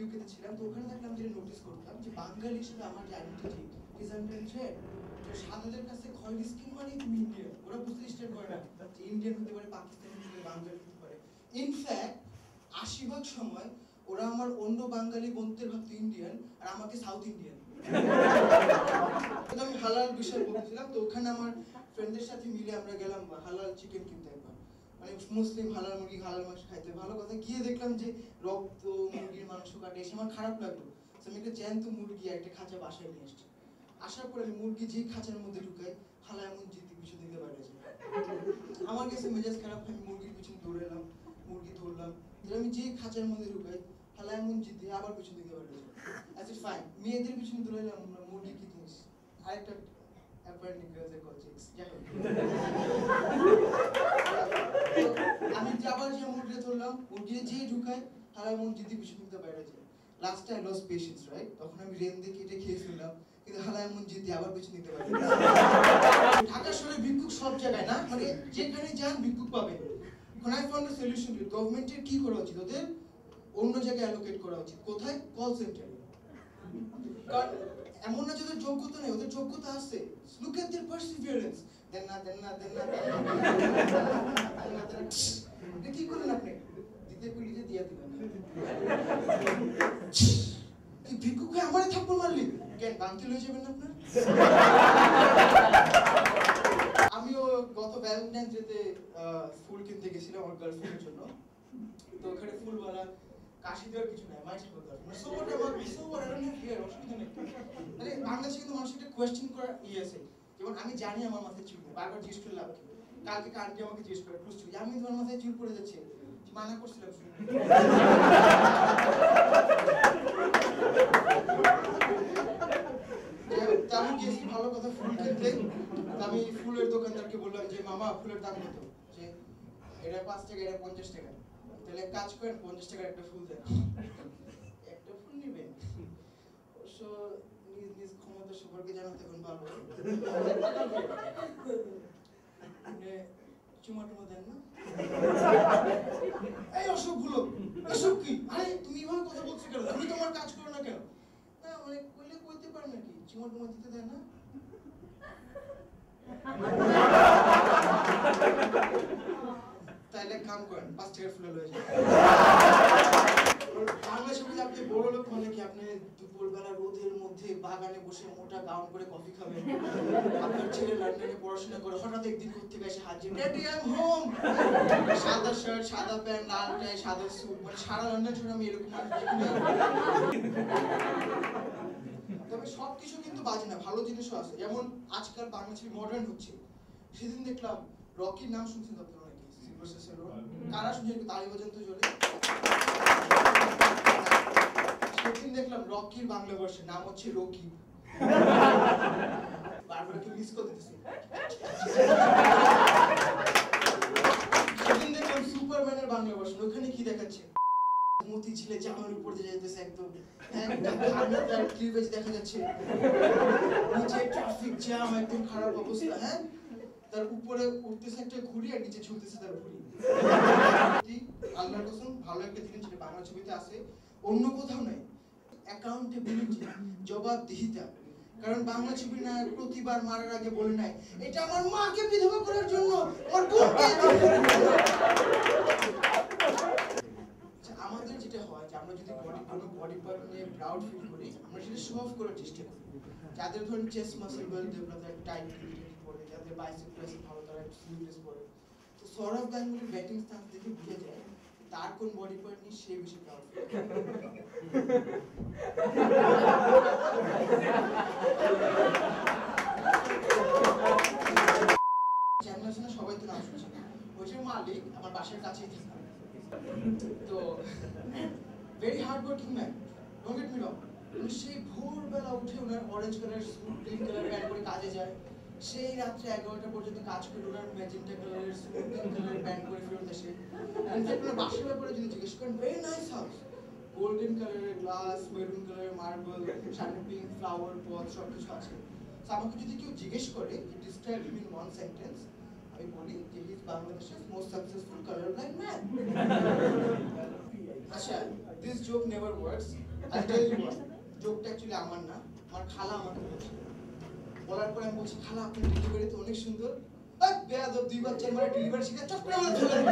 ইউকেতে ছিলাম, তো ওখানে দেখলাম যে নোটিস করতাম যে বাঙালি হিসেবে আমার যে আইডেন্টিটি ইজ আন্ডার থ্রেট। সাদাদের কাছে খয়েরি স্কিন মানেই তুমি ইন্ডিয়ান, ওরা বুঝতে স্টার্ট করে না যে ইন্ডিয়ান হতে পারে, পাকিস্তানি হতে পারে, বাঙালি হতে পারে। ইনফ্যাক্ট ৮০% সময় ওরা আমার অন্য বাঙালি বন্ধুদের ভাবতো ইন্ডিয়ান আর আমাকে সাউথ ইন্ডিয়ান। আমি হালাল বিষয় বলছিলাম, তো ওখানে আমার ফ্রেন্ডদের সাথে মিলে আমরা গেলাম হালাল চিকেন কিনতে। একবার মানে মুসলিম হালাল মুরগি হালাল মাংস খাইতে ভালো কথা, গিয়ে দেখলাম যে রক্ত মুরগির মাংস কাটে, এসে আমার খারাপ লাগলো। আমি একটা জ্যান্ত মুরগি একটা খাঁচা বাসায় নিয়ে আসছি। আসার পরে আমি মুরগি যে খাঁচার মধ্যে ঢুকাই, হালা এমন জিদ্দি পিছু দিতে পারে যায়। আমার কাছে মেজাজ খারাপ, আমি মুরগির পিছনে দৌড়ে এলাম, মুরগি ধরলাম। আমি যে খাঁচার মধ্যে ঢুকাই, হালা এমন জিদ্দি আবার পিছন দিতে পারে যায়। আচ্ছা ফাইন, মেয়েদের পিছনে দৌড়ে এলাম, মুরগি কি জিনিস, আরেকটা অ্যাপারেন্টলি গার্লস কল চিক্স। আমি আবার যে মুরগি ধরলাম, মুরগি যে ঢুকাই, হালা এমন জিদ্দি পিছন দিতে পারে যায়। Last I lose patience, right? তখন আমি রেন দিয়ে কেটে খেয়ে ফেললাম, কিন্তু হালা এমন জিদ্দি আবার পিছন দিতে পারে। ঢাকা শহরে ভিক্ষুক সব জায়গায় না, মানে যেখানে যান ভিক্ষুক পাবেন। এখন আই ফাউন্ড আ সলিউশন। গভর্নমেন্টের কি করা উচিত, ওদের অন্য জায়গায় অ্যালোকেট করা উচিত। কোথায়? কল সেন্টারে। কারণ এমন না যে ওদের যোগ্যতা নেই, ওদের যোগ্যতা আছে। Look at their perseverance. দেন না কি করলেন আপনি? দিতে কইলি যে দিয়া দিবেন। তুই ভিক্ষুককে আমারে থাপ্পড় মারলি কেন? বান্তি লয়ে যাবেন না আপনার? আমিও গত ভ্যালেন্টাইন্স ডেতে ফুল কিনতে গেছিলাম আমার গার্লফ্রেন্ডের জন্য। তো ওখানে ফুলওয়ালা কাশি দেওয়ার কিছু নাই, মাইছে বলতে হবে মানে সোবার আমার সোবার আর না ফিয়ার অসুবিধা নেই। মানে বাংলাদেশে কিন্তু মানুষের একটা কোয়েশ্চেন করার আছে, যেমন আমি জানি আমার মাথায় চুল নেই, বারবার জিজ্ঞেস করে লাভ কি? কালকে কান্টি আমাকে জিজ্ঞেস করে প্রশ্ন, আমি তোমার মাথায় চুল পড়ে যাচ্ছে, মানা করছিলাম শুনে। আমি গেছি ভালো কথা ফুল কিনতে। আমি ফুলের দোকানদারকে বললাম যে মামা ফুলের দাম কত? যে এটা 5 টাকা, এটা 50 টাকা। তাহলে কাজ করেন 50 টাকার একটা ফুল দেন। একটা ফুল নেবেন? অবশ্য নিজ নিজ ক্ষমতা সম্পর্কে জানাতে এখন ভালো। চুমা টুমা দেন না? এই অসুখ গুলো, এসব কি? আরে তুমি এভাবে কথা বলছো কেন? তুমি তোমার কাজ করো না কেন? না মানে কইলে কইতে পারেন নাকি? চুমা টুমা দিতে দেয় না? তাইলে কাম করেন 5 টাকার ফুলে লয়ে যান। বাংলা ছবিতে আপনি বড় লোক হলে কি আপনি দুপুরবেলা রোদের মধ্যে বাগানে বসে মোটা গাউন করে কফি খাবেন, আপনার ছেলে লন্ডনে পড়াশোনা করে হঠাৎ একদিন করতে গেছে হাজির, ড্যাডি আই এম হোম, সাদা শার্ট সাদা প্যান্ট লাল টাই সাদা স্যুট, মানে সারা লন্ডন শুনে আমি এরকম মানুষ দেখিনি। তবে সবকিছু কিন্তু বাজে না, ভালো জিনিসও আছে। যেমন আজকাল বাংলা ছবি মডার্ন হচ্ছে। সেদিন দেখলাম রকির নাম শুনছেন আপনারা অনেকে, সিলভার স্টার, কারা শুনছেন একটু তালি বাজান তো জোরে। সেদিন দেখলাম রকির বাংলা ভার্সন, নাম হচ্ছে রকি। বারবার একটু মিস করে দিতেছি। সেদিন দেখলাম সুপারম্যানের বাংলা ভার্সন, ওখানে কি দেখাচ্ছে? মতি ছেলে জামার উপর দিয়ে যাইতেছে, একদম একটা ক্লিভেজ দেখা যাচ্ছে, নিচে ট্রাফিক জ্যাম, একদম খারাপ অবস্থা। হ্যাঁ, তার উপরে উঠতেছে একটা ঘুড়ি আর নিচে ঝুলতেছে তার ঘুড়ি। আল্লাহর কসম ভালো একটা জিনিস যেটা বাংলা ছবিতে আছে, অন্য কোথাও নাই, অ্যাকাউন্টেবিলিটি, জবাবদিহিতা। কারণ বাংলা ছবির নায়ক প্রতিবার মারার আগে বলে নাই এটা আমার মাকে বিধবা করার জন্য, আমার বোনকে। আমাদের যেটা হয় যে আমরা যদি কোনো বডি পার্ট নিয়ে প্রাউড ফিল করি, আমরা সেটা শো অফ করার চেষ্টা করি। যাদের ধরুন চেস্ট মাসল ওয়েল ডেভেলপ, তারা টাইট পরে, যাদের বাইসেপস ভালো তারা স্লিভলেস পরে। তো সৌরভ গাঙ্গুলির ব্যাটিং স্টান্স দেখে বুঝে যায় তার কোন বডি পার্ট নিয়ে সে বেশি প্রাউড ফিল করে। জেনারেশনে সবাই তো নাম শুনছে, ওই যে মালিক আমার বাসার কাছেই থাকে। তো very hard working man, don't get me wrong. সেই ভোরবেলা উঠে ওনার orange colour suit green colour pant পরে কাজে যায়, সেই রাত্রে 11টা পর্যন্ত কাজ করে ওনার ম্যাজেন্টা কালারের স্যুট গ্রিন কালারের প্যান্ট পরে ফেরত আসে। ইনফ্যাক্ট ওনার বাসার ব্যাপারে যদি জিজ্ঞেস করেন, ভেরি নাইস হাউস, গোল্ডেন কালারের গ্লাস, মেরুন কালারের মার্বেল, সামনে পিঙ্ক ফ্লাওয়ার পট সব কিছু আছে। আমাকে যদি কেউ জিজ্ঞেস করে যে describe him in one sentence, আমি বলি যে হি ইজ বাংলাদেশের most successful colour blind man. আচ্ছা, this joke never works. I tell you what, জোকটা অ্যাকচুয়ালি আমার না, আমার খালা আমাকে বলছে। বলার পরে আমি বলছি, খালা আপনার ডেলিভারি তো অনেক সুন্দর। বেয়াদব, 2 বাচ্চার মায়ের ডেলিভারি শিখে চট করে আমাকে ধরে